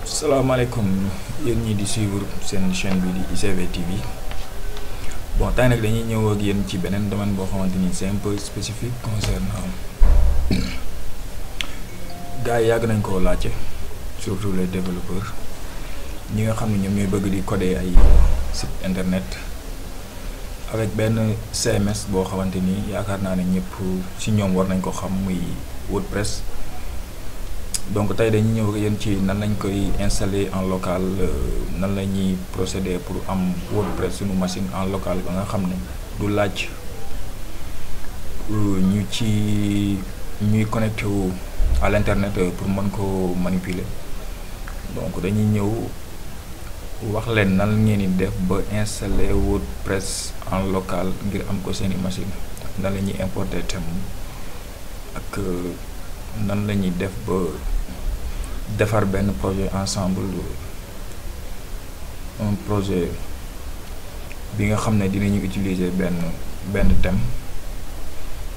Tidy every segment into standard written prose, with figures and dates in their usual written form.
salaamaaleykum yéen ñi di suivre seen chaîne bi di ICV TV bon tey nag dañuy ñëw ak yéen ci beneen domaine boo xamante ni c'est un peu spécifique concernant gars yi yàgg nañ koo laajte surtout les développeurs ñi nga xam ne ñoom ñooy bëgg di coder ay site internet avec benn CMS boo xamante ni yaakaar naa ne ñëpp ci ñoom war nañ ko xam muy WordPress. Donc tey dañuy ñëw ak yéen ci nan lañ koy installer en local nan la ñuy procéder pour am WordPress suñu machine en local ba nga xam ne du laaj ñuy connecté wu à l'internet pour mën ko manipuler. Donc dañuy ñëw wax leen nan ngeen di def ba installer WordPress en local ngir am ko seeni machine nan la ñuy importer thème ak nan la ñuy def ba defar benn projet ensemble, un projet bi nga xam ne dinañu utiliser benn thème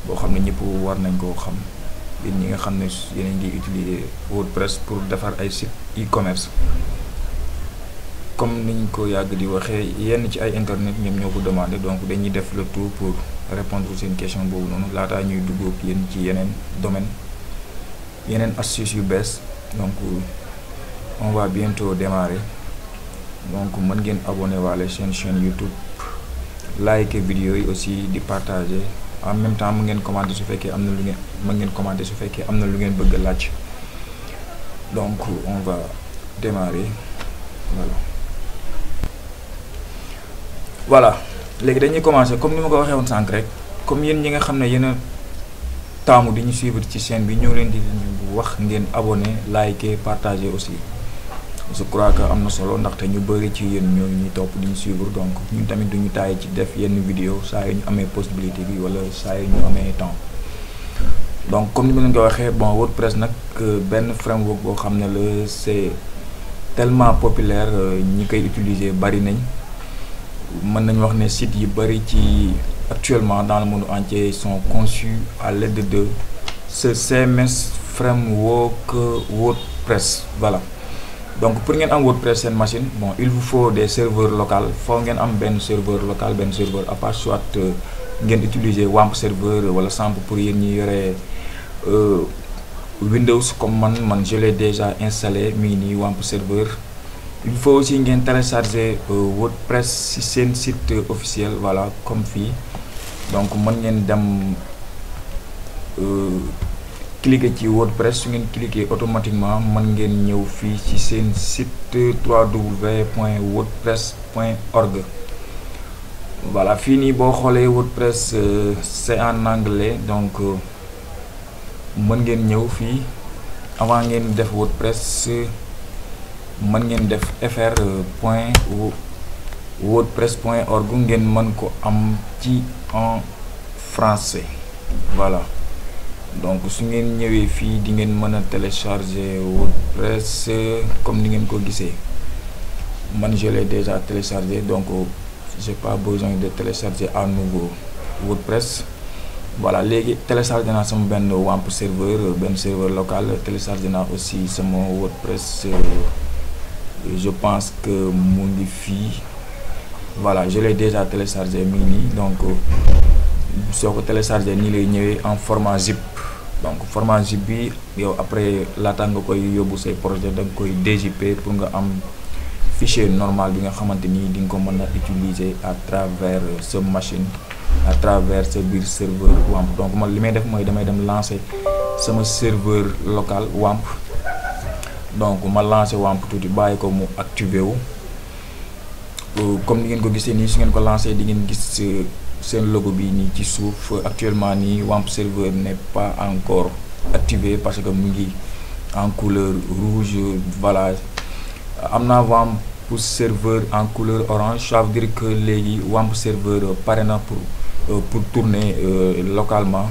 boo xam ne ñëpp war nañ koo xam yéen ñi nga xam ne yéen ngi utiliser WordPress pour defar ay site e-commerce. Comme niñ ko yàgg di waxee yenn ci ay internet ñoom ñoo ko demandé, donc dañuy def le tout pour répondre seen question boobu noonu laataa ñuy dugg ak yéen ci yeneen domaine yeneen astuces yu bees. Donc on va bientôt démarrer, donc mën ngeen abonné waale chaîne YouTube, like vidéo yi aussi di partager en même temps mën ngeen commenter su fekkee am na lu ngeen mën ngeen commenter su fekkee am na lu ngeen bëgg a laaj. Donc on va démarrer, voilà léegi dañuy commencer comme ni ma ko waxee woon sànq rek, comme yéen ñi nga xam ne yéen a taamu di ñu suivre ci chaîne bi ñoo leen di wax ngeen abonné, liker, partager aussi. Je crois que am na solo ndaxte ñu bëri ci yéen ñoo ñuy topp di ñu suivre, donc ñun tamit duñu taay ci def yenn vidéo saa yu ñu amee possibilité bi wala saa yu ñu amee temps. Donc comme ni ma leen ko waxee, bon WordPress nag benn framework boo xam ne la c'est tellement populaire, ñi koy utiliser bari nañ. Mën nañu wax ne sites yi bari ci actuellement dans le monde entier sont conçus à l'aide de ce CMS framework WordPress. Voilà. Donc pour ngeen am WordPress seen machine, bon il vous faut des serveurs locaux. Faut ngeen am benn serveur local, benn serveur à part, soit ngeen utiliser WAMP serveur wala simple pour yéen ñi yore Windows comme man je l'ai déjà installé mi ngi nii WAMP serveur. Il faut aussi ngeen télécharger WordPress ci seen site officiel, voilà comme fii. Donc mën ngeen dem cliquer ci WordPress, su ngeen cliquer automatiquement mën ngeen ñëw fii ci seen site www.wordpress.org. Voilà fii nii boo xoolee WordPress c'est en anglais, donc mën ngeen ñëw fii avant ngeen def WordPress mën ngeen def fr.wordpress.org ngeen mën ko am ci en français. Voilà donc su ngeen ñëwee fii di ngeen mën a télécharger WordPress comme ni ngeen ko gisee. Man je l'ai déjà téléchargé, donc j'ai pas besoin de télécharger à nouveau WordPress. Voilà léegi téléchargé naa sama benn WAMP serveur, benn serveur local. Téléchargé naa aussi sama WordPress, je pense que mu ngi fii. Voilà je l'ai déjà téléchargé mi ngi nii. Donc soo ko téléchargé nii lay ñëwee en format zip. Donc format zip bi yow après laata nga koy yóbbu say projet da nga koy DJP pour nga am fichier normal bi nga xamante ni di nga ko mën a utiliser à travers sa machine, à travers sa biir serveur WAMP. Donc man li may def mooy damay dem lancer sama serveur local WAMP. Donc ma lancer WAMP tuuti bàyyi ko mu activé wu. Comme ni ngeen ko gisee nii su ngeen ko lancer di ngeen gis seen logo bi nii ci suuf. Actuellement nii WAMP serveur n'est pas encore activé parce que mu ngi en couleur rouge. Voilà am naa WAMP serveur en couleur orange, ça veut dire que léegi WAMP serveur pare na pour tourner localement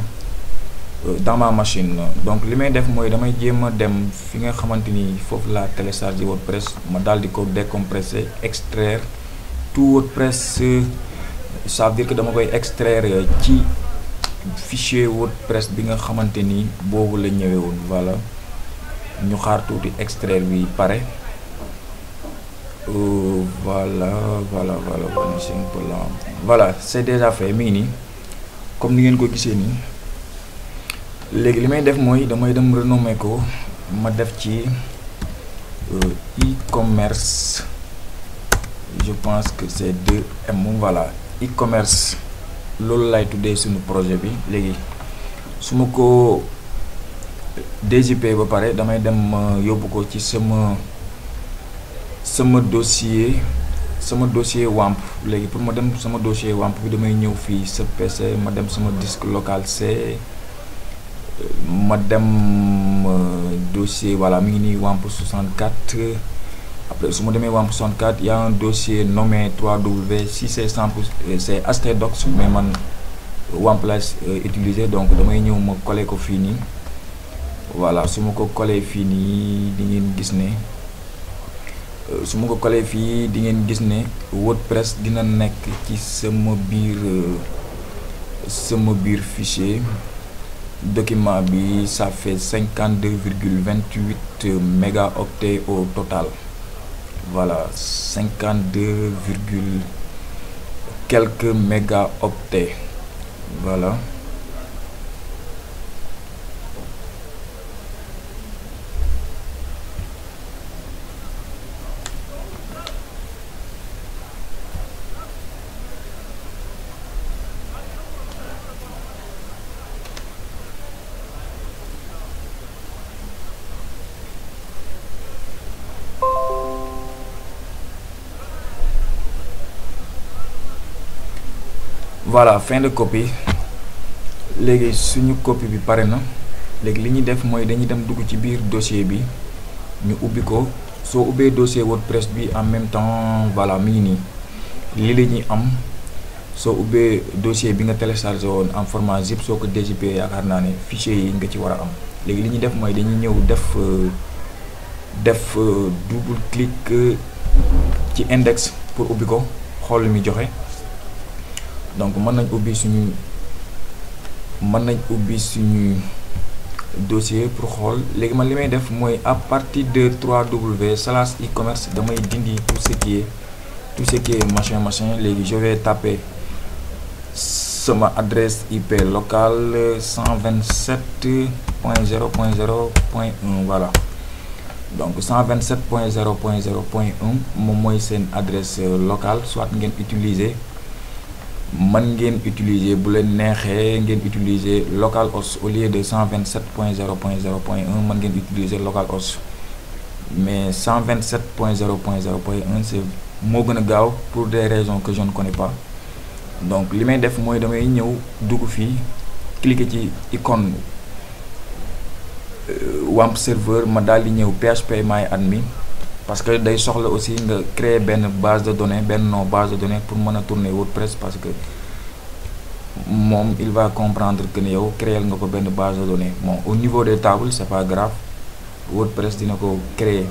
dans ma machine. Donc li may def mooy damay jéem a dem fi nga xamante ni foofu la télécharger WordPress, ma daal di ko décompresser, extraire tout WordPress. Ça veut dire que dama koy extraire ci fichier WordPress bi nga xamante ni boobu la ñëwee woon. Voilà ñu xaar tuuti extraire bi pare. voilà c'est un peu lent. Voilà, c'est déjà fait mi ngi nii comme ni ngeen ko gisee nii léegi li may def mooy damay dem renommer ko ma def ci e-commerce. Je pense que c'est 2M. Voilà, e-commerce loolu lay tuddee suñu projet bi. léegi su ma ko DJP ba pare damay dem yóbbu ko ci sama dossier WAMP. léegi pour ma dem sama dossier WAMP bi damay ñëw fii sa PC, ma dem sama disque local C, ma dem dossier, voilà mi ngi nii WAMP 64. Après su ma demee WAMP 64, il y a un dossier nommé 3W. Si c'est 100%, c'est htdocs, mais man WAMP laa utilisé, donc damay ñëw ma coller ko fii nii. Voilà, su ma ko coller fii nii di ngeen gis ne su ma ko coller fii di ngeen gis ne WordPress dina nekk ci sama biir fichier. Document bi ça fait 52,28 mégaoctets au total. Voilà, 52, quelques mégaoctets. Voilà. Voilà, fin de copie. léegi suñu copie bi pare na. léegi li ñuy def mooy dañuy dem dugg ci biir dossier bi ñu ubbi ko. soo ubbee dossier WordPress bi en même temps, voilà mi ngi nii lii la ñuy am. soo ubbee dossier bi nga téléchargé woon en format zip, soo ko DJP yaakaar naa ne fichier yi nga ci war a am. léegi li ñuy def mooy dañuy ñëw def double clic ci index pour ubbi ko xool li muy joxe. donc mën nañ ubbi suñu dossier pour xool. léegi man li may def mooy à partir de 3w/e-commerce damay dindi tout ce qui est machin. léegi je vais taper sama adresse IP locale 127.0.0.1. voilà, donc 127.0.0.1 moom mooy seen adresse locale. soit ngeen utiliser bu leen neexee ngeen utiliser localhost au lieu de 127.0.0.1 mën ngeen utiliser localhost, mais 127.0.0.1 c'est moo gën a gaaw pour des raisons que je ne connais pas. donc li may def mooy damay ñëw dugg fii cliquer ci icône WAMP serveur, ma daal di ñëw phpMyAdmin, parce que day soxla aussi nga créer benn base de données, benn nom base de données pour mën a tourner WordPress, parce que moom il va comprendre que ne yow créer nga ko benn base de données. bon, au niveau des tables c'est pas grave, WordPress dina ko créer.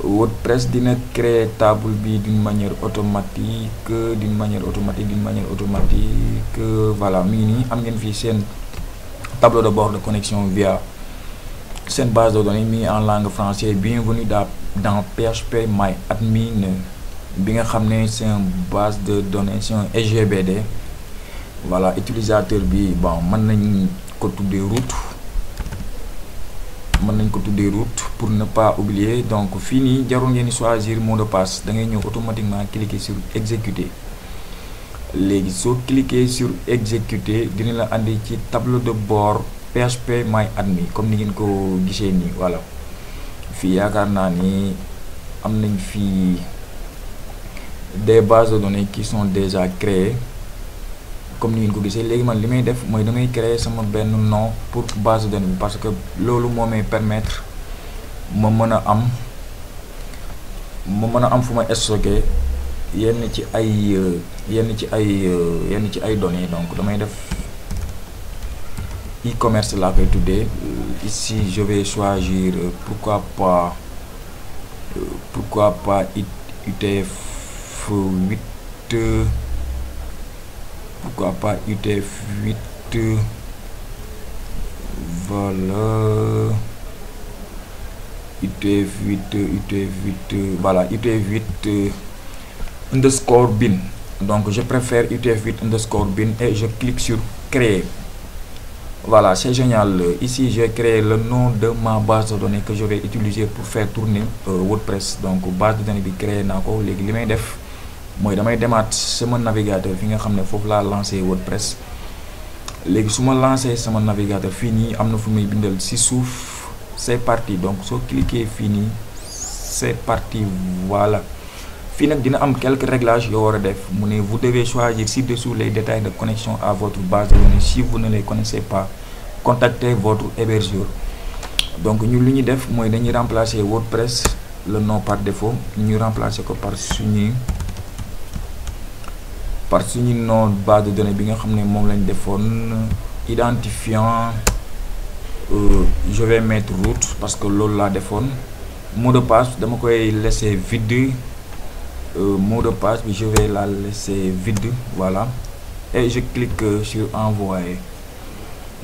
WordPress dina créer table bi d'une manière automatique. Voilà mi ngi nii am ngeen fii seen tableau de bord de connexion via seen base de données mi en langue française. Bienvenue dans phpMyAdmin bi nga xam ne c'est une base de données, c'est un SGBD. voilà, utilisateur bi bon mën nañ ko tuddee route pour ne pas oublier. donc fii nii jarul ngeen choisir mot de passe, da ngay ñëw automatiquement cliquer sur exécuter. léegi soo cliquer sur exécuter dina la andi ci tableau de bord phpMyAdmin comme ni ngeen ko gisee nii. voilà, fii yaakaar naa ni am nañ fii des bases de données qui sont déjà créées comme ni ngeen ko gisee. léegi man li may def mooy damay créer sama benn nom pour base de données bi, parce que loolu moo may permettre ma mën a am fu ma stocké yenn ci ay données. donc damay def e-commerce laa koy tuddee. ici je vais choisir pourquoi pas UTF-8. pourquoi pas UTF-8. voilà, utf8 voilà, utf8 underscore bin. Donc je préfère utf8 underscore bin et je clique sur créer. Voilà, c'est génial. Ici j'ai créé le nom de ma base de données que je vais utiliser pour faire tourner WordPress. Donc base de données bi créé naa ko. léegi li may def mooy damay demaat sama navigateur fi nga xam ne foofu laa lancé WordPress. léegi su ma lancé sama navigateur fii nii am na fu muy bindal ci suuf c'est parti. donc soo cliquer fii nii c'est parti. voilà, fii nag dina am quelques réglages yoo war a def. mu ne vous devez choisir ci-dessous les détails de connexion à votre base de données. Si vous ne les connaissez pas, contactez votre hébergeur. donc ñu lu ñuy def mooy dañuy remplacer WordPress le nom par défaut, ñu remplacer ko par suñu nom base de données bi nga xam ne moom lañ defoon. Identifiant, je vais mettre root parce que loolu laa defoon. Mot de passe dama koy laisser vide. Mot de passe bi je vais la laisser vide. Voilà, et je clique sur envoyer.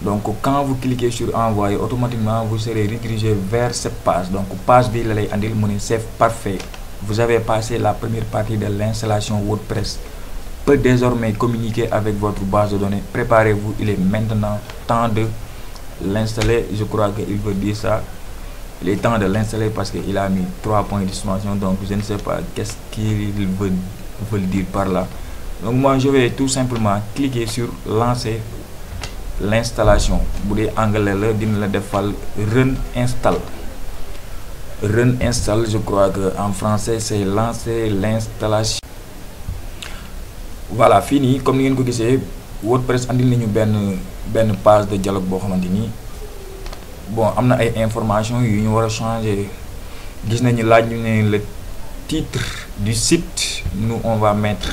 Donc quand vous cliquez sur envoyer, automatiquement vous serez redirigé vers cette page. Donc page bi la lay andil mu ne c'est parfait, vous avez passé la première partie de l'installation. WordPress peut désormais communiquer avec votre base de données. Préparez-vous, il est maintenant temps de l'installer. Je crois qu'il veut dire ça, il est temps de l'installer parce qu'il a mis 3 points d'exclamation. Donc je ne sais pas qu'est-ce qu'il veut dire par là. Donc moi je vais tout simplement cliquer sur lancer l'installation. bu dee anglais la dina la defal run install. Je crois que en français c'est lancer l'installation. Voilà, fini. Comme ni ngeen ko gisee WordPress andil nañu benn page de dialogue boo xamante ni bon am na ay informations yu ñu war a changer. gis nañu laaj ñu ne le titre du site. Nous on va mettre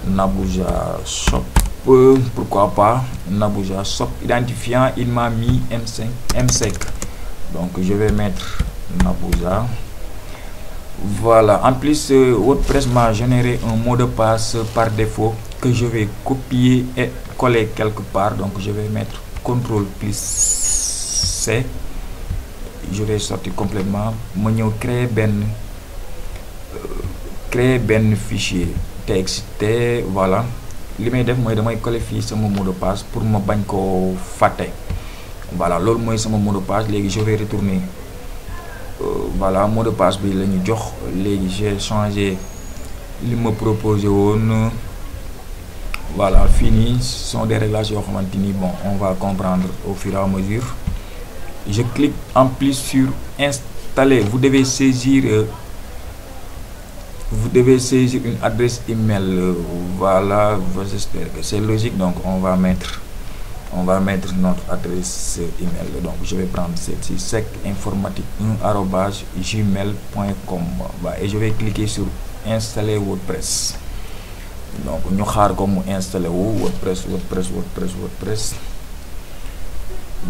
Nabouja Shop, pourquoi pas Nabouja Shop. Identifiant, il m'a mis M5, donc je vais mettre Nabouja. Voilà, en plus WordPress m'a généré un mot de passe par défaut que je vais copier et coller quelque part. Donc je vais mettre CTRL plus C. Je vais sortir complètement. ma ñëw créer benn fichier txt. voilà, li may def mooy damay coller fii sama mot de passe pour ma bañ koo fàtte. voilà, loolu mooy sama mot de passe. léegi je vais retourner. voilà, mot de passe bi la ñu jox. léegi j'ai changé li ma proposé woon. voilà, fini. Ce sont des réglages yoo xamante ni bon on va comprendre au fur et à mesure. Je clique en plus sur installer. Vous devez saisir une adresse email. Voilà, j'espère que c'est logique. Donc on va mettre notre adresse email. Donc je vais prendre celle-ci, secinformatique1@gmail.com. et je vais cliquer sur installer WordPress. donc ñu xaar ko mu installé wu WordPress.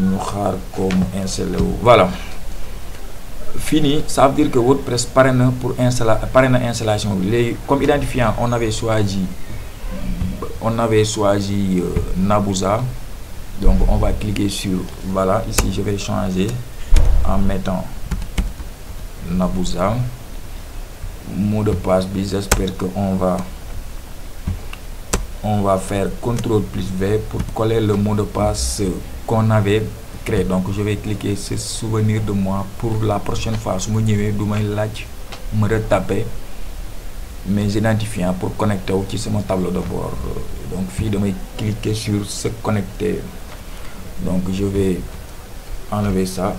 ñu xaar ko mu installé wu. voilà, fini. Ça veut dire que WordPress pare na installation bi. léegi comme identifiant on avait choisi Nabouja. donc on va cliquer sur, voilà, ici je vais changer en mettant Nabouja. Mot de passe bi, j'espère que on va faire CTRL plus V pour coller le mot de passe qu'on avait créé. Donc je vais cliquer sur souvenir de moi pour la prochaine fois. su ma ñëwee du may laaj me retaper mes identifiants pour connecter wu ci sama tableau de bord. donc fii damay cliquer sur se connecter. donc je vais enlever ça.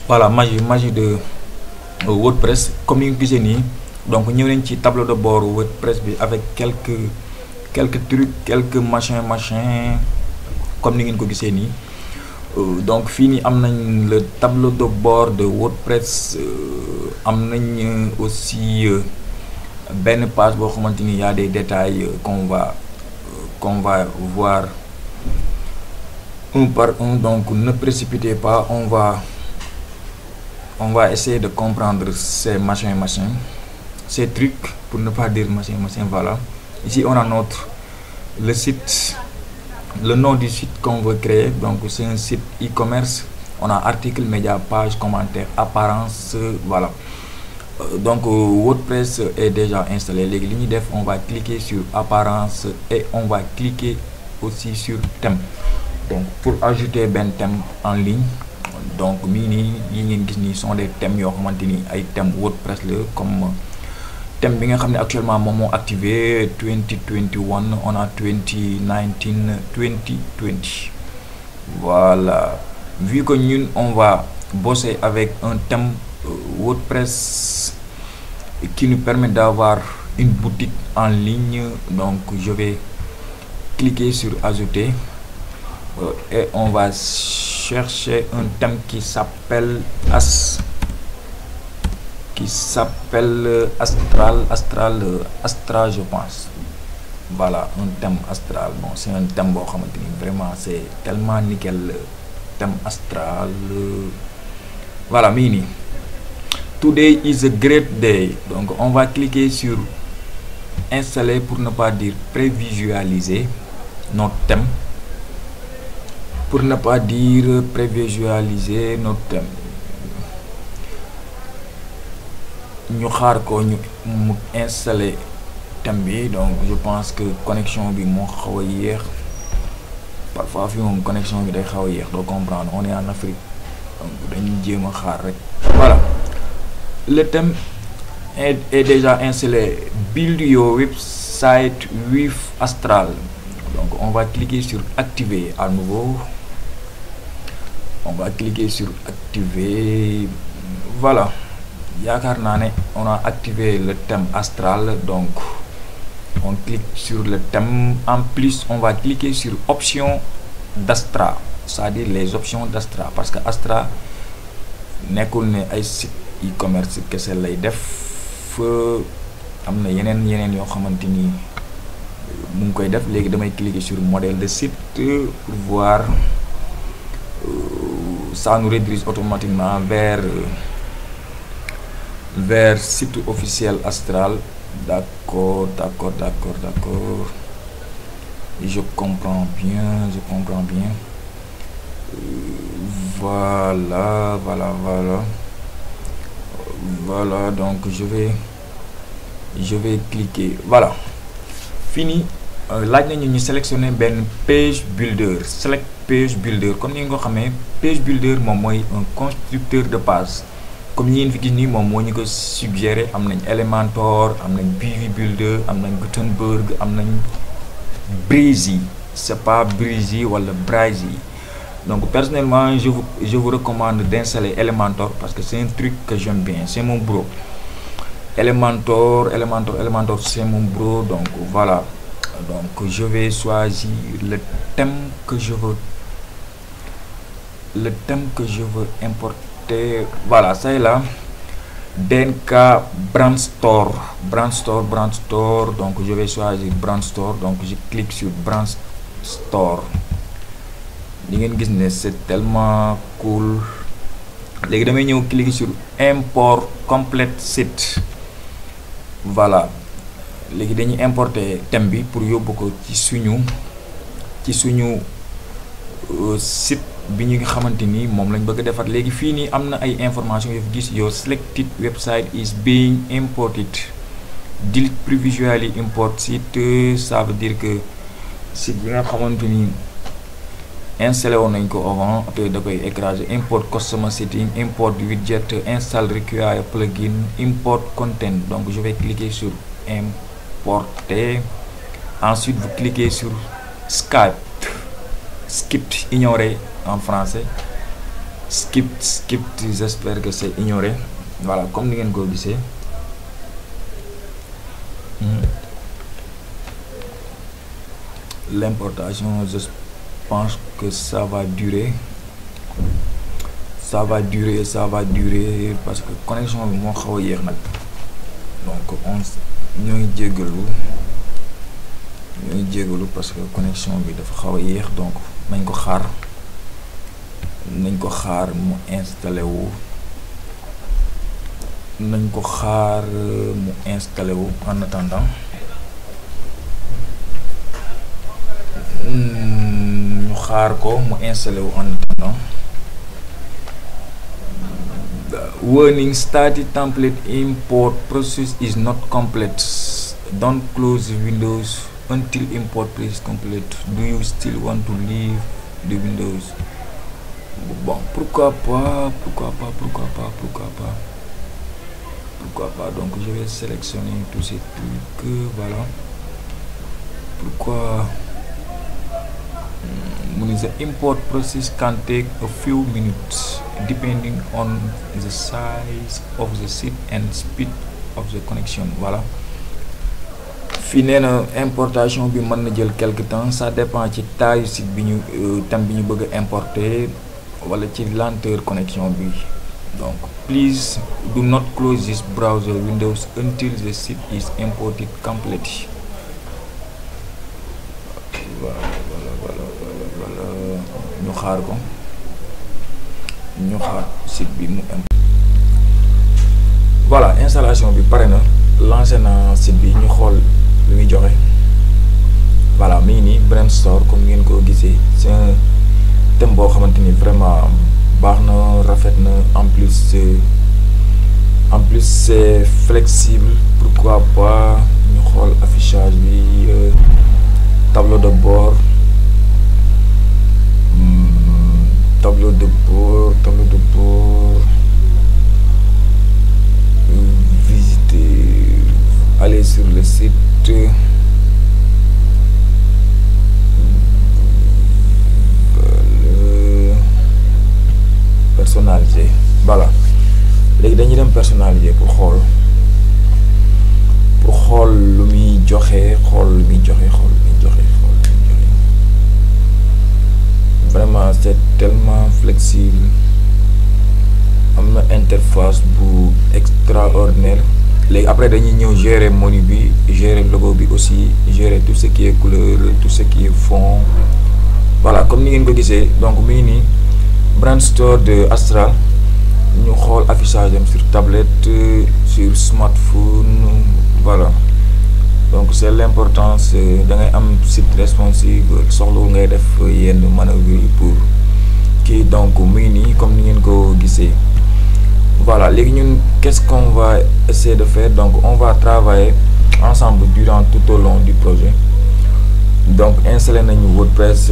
voilà, magie de WordPress. comme ni nga gisee nii, donc ñëw nañ ci tableau de bord WordPress bi avec quelques trucs, quelques machin comme ni ngeen ko gisee nii. donc fii nii am nañ le tableau de bord de WordPress. am nañ aussi benn page boo xamante ni y a des détails qu'on va voir un par un. donc ne précipitez pas, on va essayer de comprendre ces machin. ces trucs, pour ne pas dire machin, voilà. Ici on a le site, le nom du site qu'on veut créer. Donc c'est un site e-commerce. On a article, média, page, commentaire, apparence, voilà. Donc WordPress est déjà installé. Les lignes def, on va cliquer sur apparence et on va cliquer aussi sur thème. Donc pour ajouter ben thème en ligne, donc mini sont des thèmes yo xamanteni ay thème WordPress le, comme thème bi nga xamné actuellement moom activé 2021, on a 2019, 2020. Voilà, vu que ñun on va bosser avec un thème WordPress qui nous permet d'avoir une boutique en ligne, donc je vais cliquer sur ajouter et on va chercher un thème qui s'appelle Astral, je pense. Voilà, un thème astral. Bon, c'est un thème vraiment, c'est tellement nickel, le thème astral. Voilà, mini. Today is a great day. Donc on va cliquer sur installer, pour ne pas dire prévisualiser notre thème. Pour ne pas dire prévisualiser notre thème. Ñu xaar ko ñu installer thème bi. Donc je pense que connexion bi mo xawa yéex. Parfois fi mom connexion bi day xawa yéex, do comprendre, on est en Afrique. Donc dañuy jéem xaar rek. Voilà. Le thème est déjà installé. Build your website with Astral. Donc on va cliquer sur activer à nouveau. On va cliquer sur activer. Voilà. On a activé le thème Astral. Donc on clique sur le thème. En plus, on va cliquer sur option d'Astra, c'est-à-dire les options d'Astra, parce que Astra nekkul ne ay site e-commerce kese lay def, am na yeneen yoo xamante ni mu ngi koy def. Léegi damay cliquer sur modèle de site pour voir. Ça nous redirige automatiquement vers site officiel Astral. D'accord. Je comprends bien. Voilà, donc je vais cliquer. Voilà, fini. Là ñu sélectionner ben page builder. Select page builder. Comme ni nga xamé, page builder mom moy un constructeur de page. Comme ñi fi gis ni mom mo ñu ko suggérer. Am nañ Elementor, am nañ PV builder, am nañ Gutenberg, am nañ Breezy. C'est pas Breezy wala Breezy. Donc personnellement je vous recommande d'installer Elementor parce que c'est un truc que j'aime bien, c'est mon bro. Elementor, c'est mon bro. Donc voilà. Donc je vais choisir le thème que je veux importer. Voilà, ça est là. DNK Brandstore. Donc je vais choisir Brandstore. Donc je clique sur Brandstore. C'est tellement cool. Les gars, je vais cliquer sur import complete site. Voilà. Les gars, dañuy importer thème bi pour yóbbu ko ci suñu site bi ñu xamanteni mom lañ bëgg défar. Légui fi ni amna ay information yu gis your selected website is being imported. Delete previously import site, ça veut dire que site bi nga xamanteni installé on nañ ko avant, après da koy écraser. Import customer setting, import widget, install require plugin, import content. Donc je vais cliquer sur importer. Ensuite vous cliquez sur skip, ignorer en français. Skip, j'espère que c'est ignoré. Voilà, comme vous pouvez voir. L'importation, je pense que ça va durer parce que connexion bi mo xaw yeex nak. Donc on ñoy djéggalu parce que connexion bi dafa xaw yeex. Donc nañ ko xaar mu installé wu. nañ ko xaar mu installé wu en attendant ñu xaar ko mu installé wu en attendant. Warning: static template import process is not complete. Don't close Windows until import is complete. Do you still want to leave the Windows? Bon, pourquoi pas. Donc je vais sélectionner tous ces trucs, voilà. Pourquoi the import process can take a few minutes depending on the size of the site and speed of the connection. Voilà, fii nee na importation bi mën na jël quelque temps, ça dépend ci taille site bi ñu thème bi ñu bëgg a importer wala ci lenteur connexion bi. Donc please do not close this browser Windows until the site is imported completely. Voilà, ñu xaar ko, ñu xaar site bi mu voilà, installation bi pare na, lancé na site bi, ñu xool lu muy joxe. Voilà, mi ngi nii Brainstorm comme ngeen ko gisee, c'est un thème boo xamante ni vraiment baax na, rafet na, en plus c'est flexible, pourquoi pas. ñu xool affichage bi, tableau de bord, visiter, aller sur le site, personnaliser. Voilà, léegi dañuy dem personnaliser pour xool lu muy joxe, vraiment c'est tellement flexible, am na interface bu extraordinaire. Léegi après dañuy ñëw gérer menu bi, gérer logo bi aussi, gérer tout ce qui est couleur, tout ce qui est fond. Voilà, comme ni ngeen ko gisee, donc mi ngi nii Brainstorm de Astral. ñu xool affichage am sur tablette, sur smartphone. Voilà, donc c'est l'importance, da ngay am site responsive, soxlawul ngay def yenn manœuvre yi pour kii. Donc muy nii comme ni ngeen ko gisee. Voilà, léegi ñun qu'est-ce qu'on va essayer de faire? Donc on va travailler ensemble durant tout au long du projet. Donc installé nañu WordPress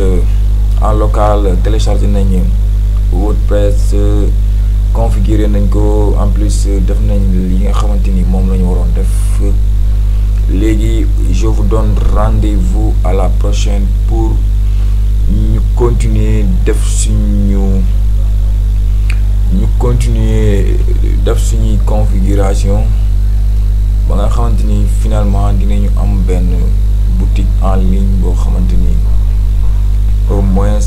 en local, téléchargé nañu WordPress, configuré nañ ko, en plus def nañ li nga xamante ni moom la ñu waroon def. Léegi je vous donne rendez-vous à la prochaine pour ñu continuer def suñuy configuration ba nga xamante ni finalement dinañu am benn boutique en ligne boo xamante ni au moins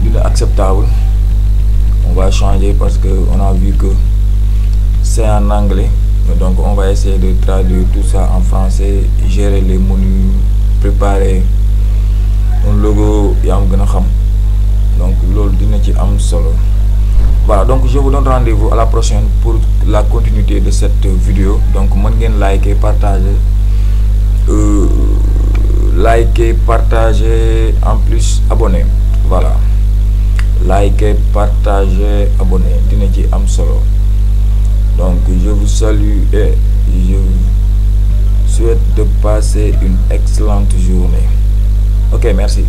dina acceptable. On va changer parce que on a vu que c'est en anglais, donc on va essayer de traduire tout ça en français, gérer les menus, préparer un logo, yaa am gën a xam, donc loolu dina ci am solo. Voilà, donc je vous donne rendez-vous à la prochaine pour la continuité de cette vidéo. Donc mën ngeen liker, partager, en plus abonner. Voilà, liker, partager, abonner, dina ci am solo. Donc je vous salue et je vous souhaite de passer une excellente journée. Ok, merci.